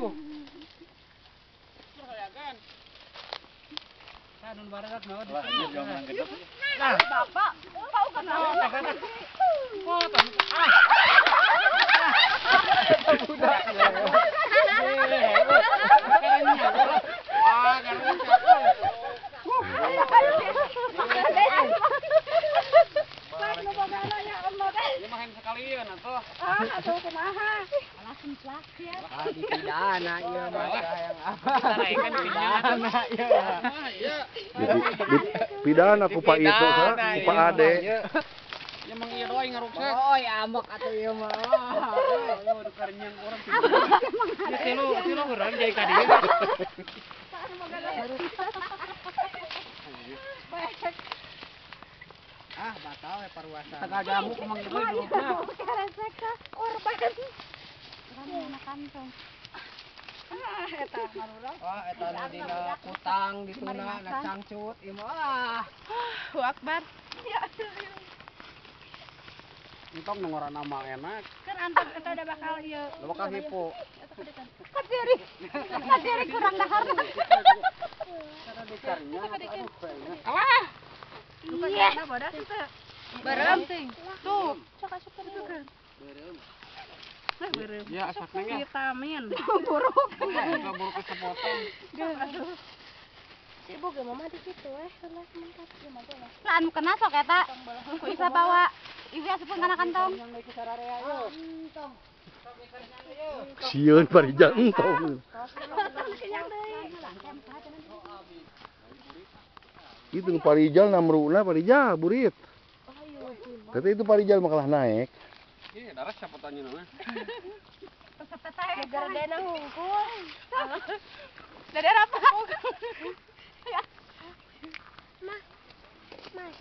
atuh. Nun barat naon. Lah, ieu jangan gedeg. Nah, Bapak, tahu kenapa? Oh, tuh. Budak. Wah, ngaruh. Main sekalian atuh. Atuh kumaha? Langsung plak ya. Dipidana ieu mah yang Kan pidana Iya. Pidana ku Pak itu sa, ku Pak Ade. Ya mang ieu doang ngaruksa. Oh, ya ambek atuh ieu mah. Aduh karenyang urang. Tilo urang jadi ka dieu. Ah, batal ya parwasa. Tengah jamu kumang ieu durupna. Resek ka korban. Kami anak kantong. Eta marurang. Wah, eta nu dina kutang dituna na cangcut ieu mah. Allahu Akbar. Ya. Entong nu ngaranna mah enak. Kan antar eta udah bakal ieu. Lu bakal hipo. Kadiri kurang dahar. Karena dikarnya aduh banyak. Alah. Iya. Bodas itu. Barem. Tuh, sok asup itu kan. Barem. Ya asakna ge. Vitamin. Buruk. Enggak buruk kesempatan. Aduh. Ibu ge mama di situ salah sementat ieu mah boleh. Lah anu kena sok eta. Bisa bawa. Ibu asupun kana kantong. Sieun parijal entong. Itu parijal namruna parijal burit. Tapi itu parijal makalah naik. Ih, daras siapa tanya nama? Gara dena ngungkul. Dadar apa? Mah. Mas.